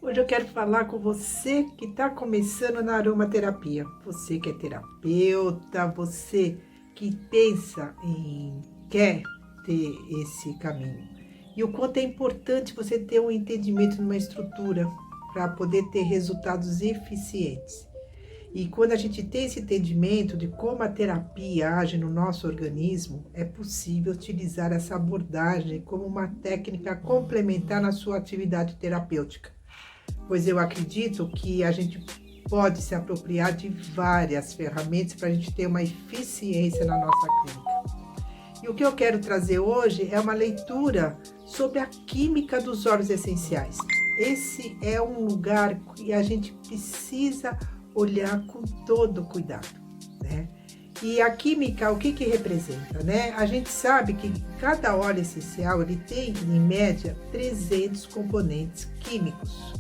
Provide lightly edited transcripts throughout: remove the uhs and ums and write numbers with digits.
Hoje eu quero falar com você que está começando na aromaterapia. Você que é terapeuta, você que pensa em quer ter esse caminho. E o quanto é importante você ter um entendimento numa estrutura para poder ter resultados eficientes. E quando a gente tem esse entendimento de como a terapia age no nosso organismo, é possível utilizar essa abordagem como uma técnica complementar na sua atividade terapêutica, pois eu acredito que a gente pode se apropriar de várias ferramentas para a gente ter uma eficiência na nossa clínica. E o que eu quero trazer hoje é uma leitura sobre a química dos óleos essenciais. Esse é um lugar que a gente precisa olhar com todo cuidado, né? E a química, o que representa, né? A gente sabe que cada óleo essencial, ele tem, em média, 300 componentes químicos.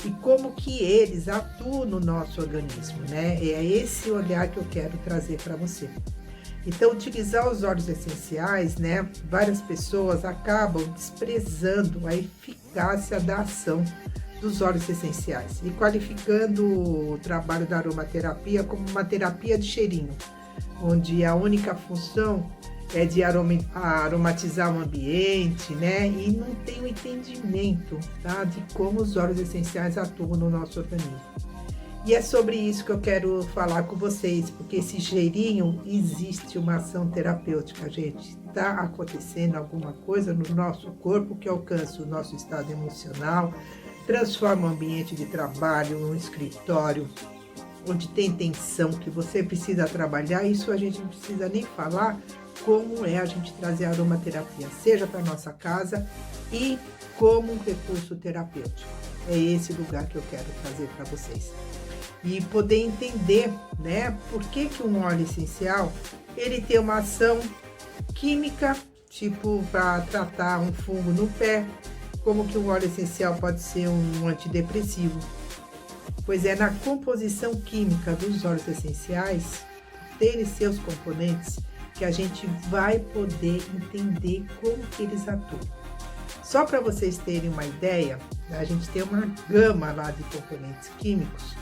E como que eles atuam no nosso organismo, né? É esse olhar que eu quero trazer para você. Então, utilizar os óleos essenciais, né? Várias pessoas acabam desprezando a eficácia da ação dos óleos essenciais e qualificando o trabalho da aromaterapia como uma terapia de cheirinho, onde a única função é de aromatizar o ambiente, né? E não tem o entendimento, tá? De como os óleos essenciais atuam no nosso organismo. E é sobre isso que eu quero falar com vocês, porque esse cheirinho existe uma ação terapêutica, gente. Está acontecendo alguma coisa no nosso corpo que alcança o nosso estado emocional, transforma o ambiente de trabalho, um escritório, onde tem tensão que você precisa trabalhar. Isso a gente não precisa nem falar como é a gente trazer a aromaterapia, seja para nossa casa e como um recurso terapêutico. É esse lugar que eu quero trazer para vocês. E poder entender, né, por que um óleo essencial, ele tem uma ação química, tipo para tratar um fungo no pé, como que um óleo essencial pode ser um antidepressivo. Pois é na composição química dos óleos essenciais, terem seus componentes, que a gente vai poder entender como que eles atuam. Só para vocês terem uma ideia, a gente tem uma gama lá de componentes químicos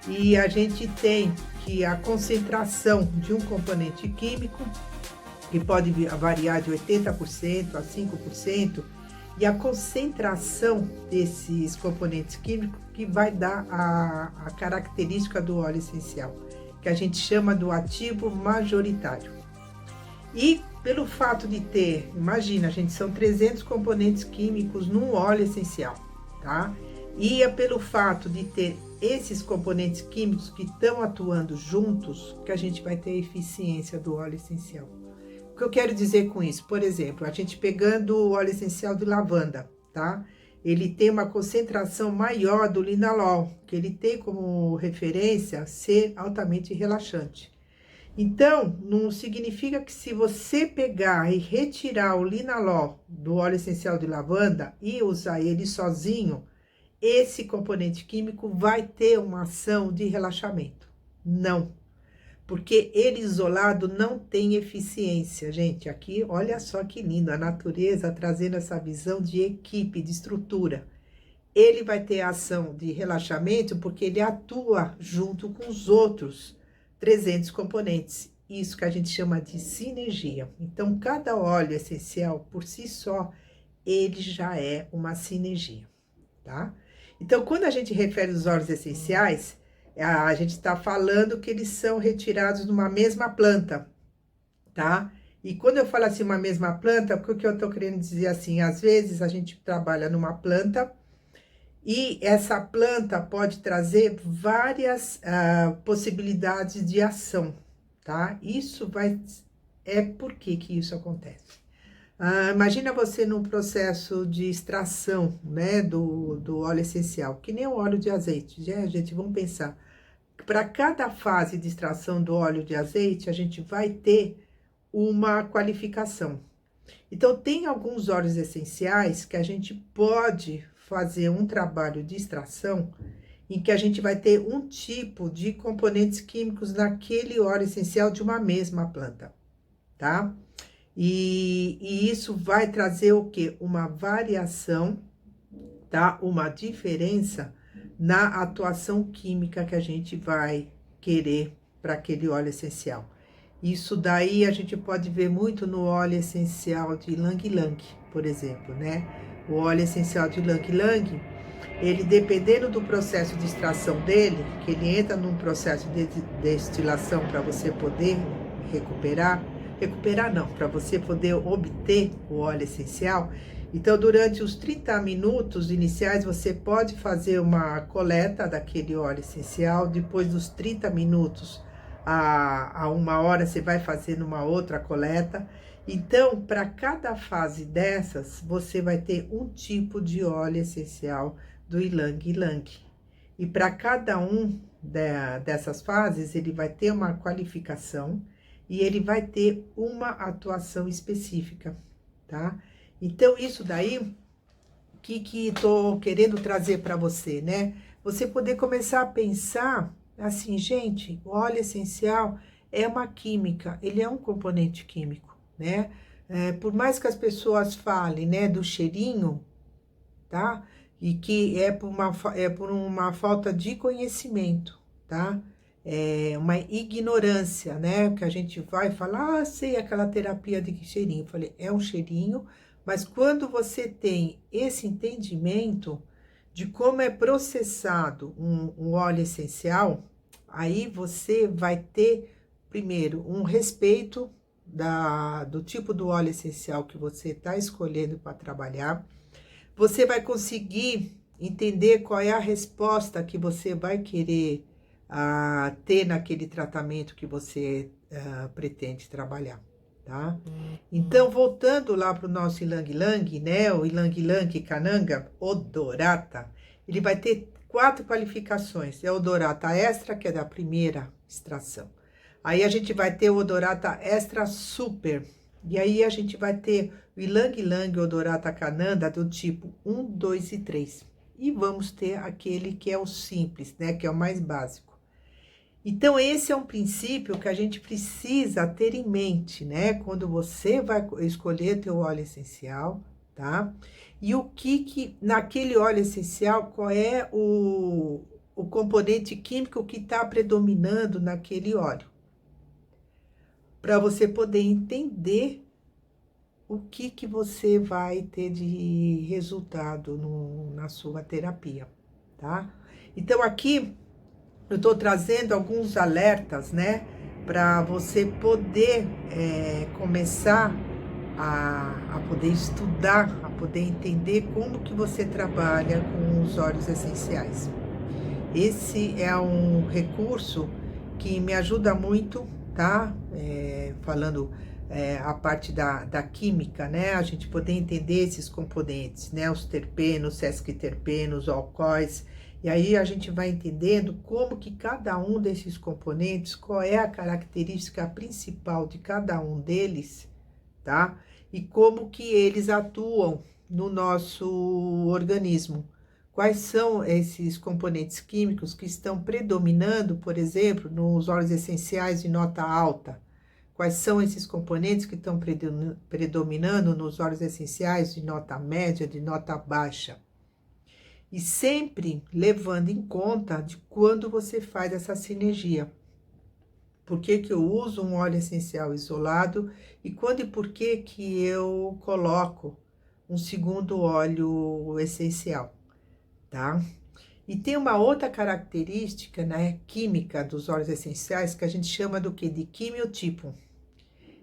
e a gente tem que a concentração de um componente químico, que pode variar de 80% a 5%, e a concentração desses componentes químicos que vai dar a característica do óleo essencial, que a gente chama do ativo majoritário. E pelo fato de ter, imagina, gente, são 300 componentes químicos num óleo essencial, tá? E é pelo fato de ter esses componentes químicos que estão atuando juntos que a gente vai ter a eficiência do óleo essencial. O que eu quero dizer com isso? Por exemplo, a gente pegando o óleo essencial de lavanda, tá? Ele tem uma concentração maior do linalol, que ele tem como referência ser altamente relaxante. Então, não significa que se você pegar e retirar o linalol do óleo essencial de lavanda e usar ele sozinho, esse componente químico vai ter uma ação de relaxamento. Não, porque ele isolado não tem eficiência, gente. Aqui, olha só que lindo, a natureza trazendo essa visão de equipe, de estrutura. Ele vai ter ação de relaxamento porque ele atua junto com os outros 300 componentes. Isso que a gente chama de sinergia. Então, cada óleo essencial, por si só, ele já é uma sinergia, tá? Então, quando a gente refere os óleos essenciais, a gente está falando que eles são retirados de uma mesma planta, tá? E quando eu falo assim, uma mesma planta, o que eu tô querendo dizer assim, às vezes a gente trabalha numa planta e essa planta pode trazer várias possibilidades de ação, tá? Por que isso acontece? Imagina você num processo de extração, né, do óleo essencial, que nem o óleo de azeite, né, gente? Vamos pensar. Para cada fase de extração do óleo de azeite, a gente vai ter uma qualificação. Então, tem alguns óleos essenciais que a gente pode fazer um trabalho de extração em que a gente vai ter um tipo de componentes químicos naquele óleo essencial de uma mesma planta, tá? E isso vai trazer o quê? Uma variação tá? Uma diferença na atuação química que a gente vai querer para aquele óleo essencial. Isso daí a gente pode ver muito no óleo essencial de Ylang Ylang, por exemplo, né? O óleo essencial de Ylang Ylang, ele, dependendo do processo de extração dele, que ele entra num processo de destilação para você poder recuperar não, para você poder obter o óleo essencial. Então, durante os 30 minutos iniciais, você pode fazer uma coleta daquele óleo essencial. Depois dos 30 minutos a 1 hora, você vai fazendo uma outra coleta. Então, para cada fase dessas, você vai ter um tipo de óleo essencial do Ylang Ylang. E para cada dessas fases, ele vai ter uma qualificação e ele vai ter uma atuação específica, tá? Então, isso daí, que tô querendo trazer para você, né? Você poder começar a pensar assim, gente, o óleo essencial é uma química, ele é um componente químico, né? Por mais que as pessoas falem, né, do cheirinho, tá? E que é por uma falta de conhecimento, tá? É uma ignorância, né? Que a gente vai falar, ah, sei aquela terapia de cheirinho. Eu falei, é um cheirinho, mas quando você tem esse entendimento de como é processado um óleo essencial, aí você vai ter, primeiro, um respeito do tipo do óleo essencial que você está escolhendo para trabalhar. Você vai conseguir entender qual é a resposta que você vai querer ter naquele tratamento que você pretende trabalhar, tá? Então, voltando lá para o nosso Ylang Ylang, né? O Ylang Ylang Cananga Odorata, ele vai ter 4 qualificações. É o Odorata Extra, que é da primeira extração. Aí a gente vai ter o Odorata Extra Super. E aí a gente vai ter o Ylang Ylang Odorata Cananda do tipo 1, 2 e 3. E vamos ter aquele que é o simples, né? Que é o mais básico. Então, esse é um princípio que a gente precisa ter em mente, né? Quando você vai escolher teu óleo essencial, tá? E o que naquele óleo essencial, qual é o componente químico que está predominando naquele óleo. Para você poder entender o que você vai ter de resultado na sua terapia, tá? Então, aqui eu estou trazendo alguns alertas, né? Para você poder começar a poder estudar, a poder entender como que você trabalha com os óleos essenciais. Esse é um recurso que me ajuda muito, tá? Falando a parte da química, né? A gente poder entender esses componentes, né? Os terpenos, sesquiterpenos, alcoóis. E aí a gente vai entendendo como que cada um desses componentes, qual é a característica principal de cada um deles, tá? E como que eles atuam no nosso organismo. Quais são esses componentes químicos que estão predominando, por exemplo, nos óleos essenciais de nota alta? Quais são esses componentes que estão predominando nos óleos essenciais de nota média, de nota baixa? E sempre levando em conta de quando você faz essa sinergia. Por que que eu uso um óleo essencial isolado e quando e por que que eu coloco um segundo óleo essencial, tá? E tem uma outra característica, né, química dos óleos essenciais que a gente chama do que? De quimiotipo.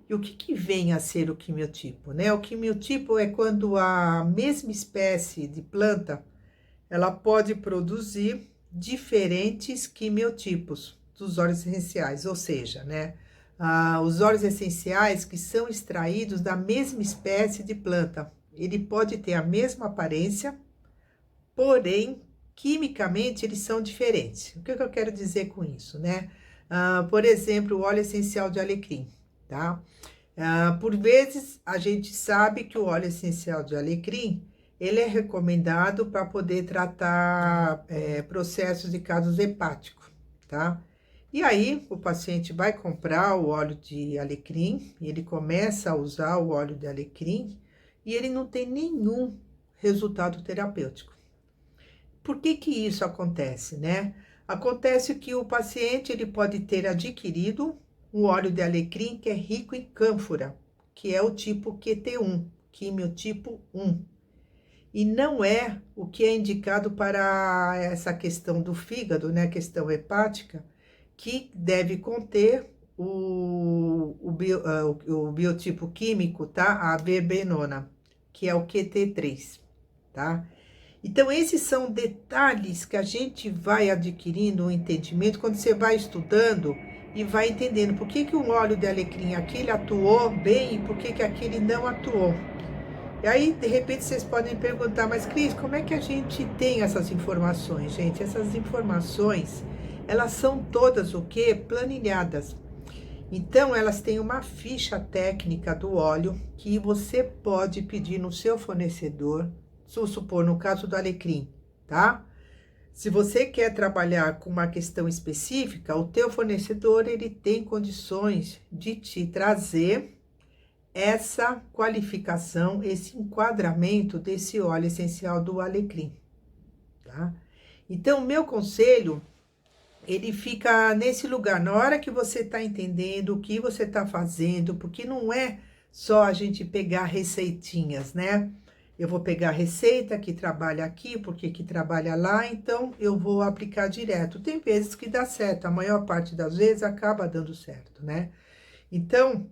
E o que vem a ser o quimiotipo, né? O quimiotipo é quando a mesma espécie de planta ela pode produzir diferentes quimiotipos dos óleos essenciais, ou seja, né, os óleos essenciais que são extraídos da mesma espécie de planta. Ele pode ter a mesma aparência, porém, quimicamente, eles são diferentes. O que eu quero dizer com isso, né? Por exemplo, o óleo essencial de alecrim, tá? Por vezes, a gente sabe que o óleo essencial de alecrim ele é recomendado para poder tratar processos de casos hepáticos, tá? E aí, o paciente vai comprar o óleo de alecrim, e ele começa a usar o óleo de alecrim, e ele não tem nenhum resultado terapêutico. por que que isso acontece, né? Acontece que o paciente ele pode ter adquirido um óleo de alecrim que é rico em cânfora, que é o tipo QT1, quimiotipo 1. E não é o que é indicado para essa questão do fígado, né, questão hepática, que deve conter o biotipo químico, tá? A verbenona, que é o QT3, tá? Então, esses são detalhes que a gente vai adquirindo um entendimento quando você vai estudando e vai entendendo por que que um óleo de alecrim aquele atuou bem e por que que aquele não atuou. E aí, de repente, vocês podem perguntar, mas Cris, como é que a gente tem essas informações, gente? Essas informações, elas são todas o quê? Planilhadas. Então, elas têm uma ficha técnica do óleo que você pode pedir no seu fornecedor, vamos supor, no caso do alecrim, tá? Se você quer trabalhar com uma questão específica, o teu fornecedor, ele tem condições de te trazer essa qualificação, esse enquadramento desse óleo essencial do alecrim, tá? Então, o meu conselho, ele fica nesse lugar, na hora que você tá entendendo o que você tá fazendo, porque não é só a gente pegar receitinhas, né? Eu vou pegar a receita que trabalha aqui, porque que trabalha lá, então eu vou aplicar direto. Tem vezes que dá certo, a maior parte das vezes acaba dando certo, né? Então,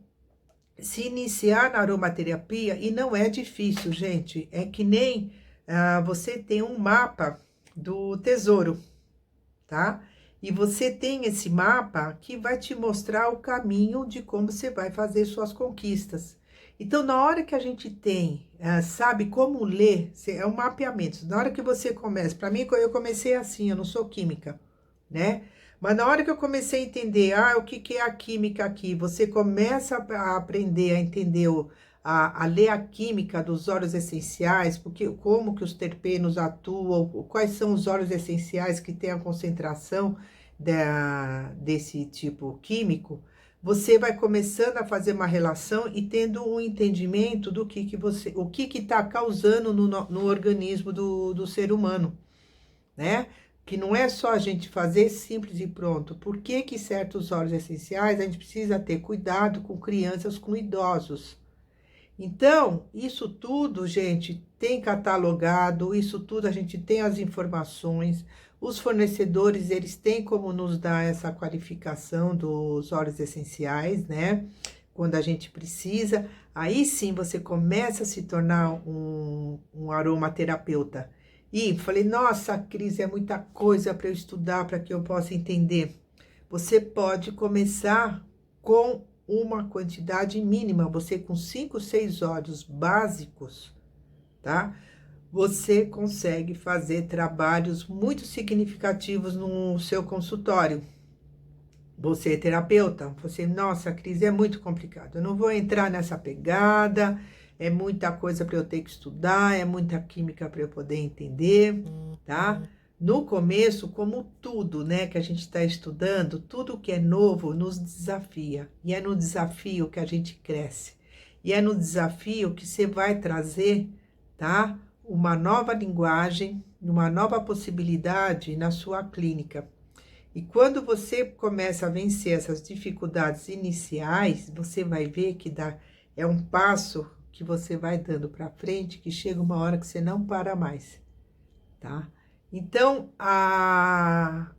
se iniciar na aromaterapia, e não é difícil, gente, é que nem você tem um mapa do tesouro, tá? E você tem esse mapa que vai te mostrar o caminho de como você vai fazer suas conquistas. Então, na hora que a gente tem, sabe como ler, é um mapeamento. Na hora que você começa, para mim, eu comecei assim, eu não sou química, né? Mas na hora que eu comecei a entender, o que que é a química aqui, você começa a aprender a entender, a ler a química dos óleos essenciais, porque como que os terpenos atuam, quais são os óleos essenciais que têm a concentração desse tipo químico, você vai começando a fazer uma relação e tendo um entendimento do que você, o que está causando no organismo do ser humano, né? Que não é só a gente fazer simples e pronto. Por que que certos óleos essenciais a gente precisa ter cuidado com crianças, com idosos? Então, isso tudo, gente, tem catalogado, isso tudo a gente tem as informações. Os fornecedores, eles têm como nos dar essa qualificação dos óleos essenciais, né? Quando a gente precisa, aí sim você começa a se tornar um aromaterapeuta. E falei, nossa, Cris, é muita coisa para eu estudar, para que eu possa entender. Você pode começar com uma quantidade mínima, você com 5, 6 óleos básicos, tá? Você consegue fazer trabalhos muito significativos no seu consultório. Você é terapeuta, você, nossa, Cris, é muito complicado, eu não vou entrar nessa pegada, é muita coisa para eu ter que estudar, é muita química para eu poder entender, tá? No começo, como tudo, né, que a gente está estudando, tudo que é novo nos desafia, e é no desafio que a gente cresce, e é no desafio que você vai trazer, tá? Uma nova linguagem, uma nova possibilidade na sua clínica. E quando você começa a vencer essas dificuldades iniciais, você vai ver que é um passo que você vai dando para frente, que chega uma hora que você não para mais, tá? Então,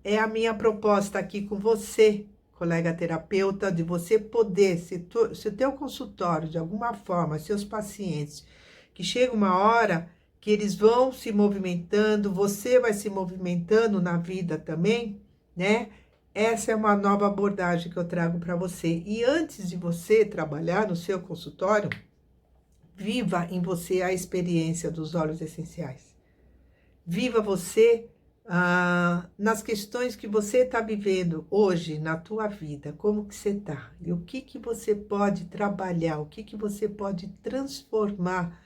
é a minha proposta aqui com você, colega terapeuta, de você poder, se o teu consultório, de alguma forma, seus pacientes, que chega uma hora que eles vão se movimentando, você vai se movimentando na vida também, né? Essa é uma nova abordagem que eu trago para você. E antes de você trabalhar no seu consultório, viva em você a experiência dos óleos essenciais. Viva você nas questões que você está vivendo hoje na tua vida, como que você está e o que que você pode trabalhar, o que que você pode transformar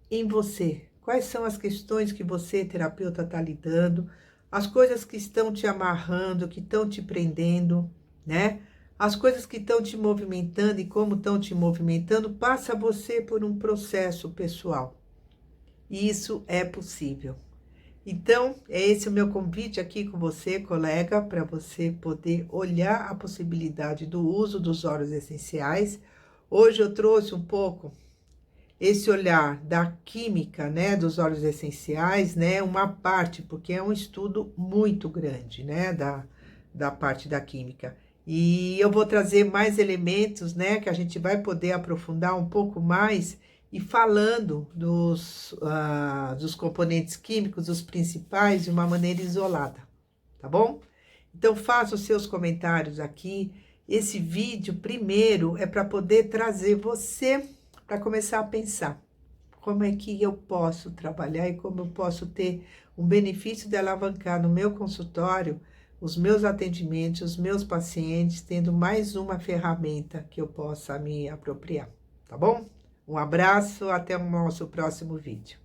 em você. Quais são as questões que você, terapeuta, está lidando, as coisas que estão te amarrando, que estão te prendendo, né? As coisas que estão te movimentando e como estão te movimentando, passa você por um processo pessoal. E isso é possível. Então, é esse o meu convite aqui com você, colega, para você poder olhar a possibilidade do uso dos óleos essenciais. Hoje eu trouxe um pouco esse olhar da química, né, dos óleos essenciais, né, uma parte, porque é um estudo muito grande, né, da parte da química. E eu vou trazer mais elementos, né, que a gente vai poder aprofundar um pouco mais e falando dos componentes químicos, os principais, de uma maneira isolada, tá bom? Então, faça os seus comentários aqui. Esse vídeo, primeiro, é para poder trazer você para começar a pensar como é que eu posso trabalhar e como eu posso ter um benefício de alavancar no meu consultório os meus atendimentos, os meus pacientes, tendo mais uma ferramenta que eu possa me apropriar, tá bom? Um abraço, até o nosso próximo vídeo.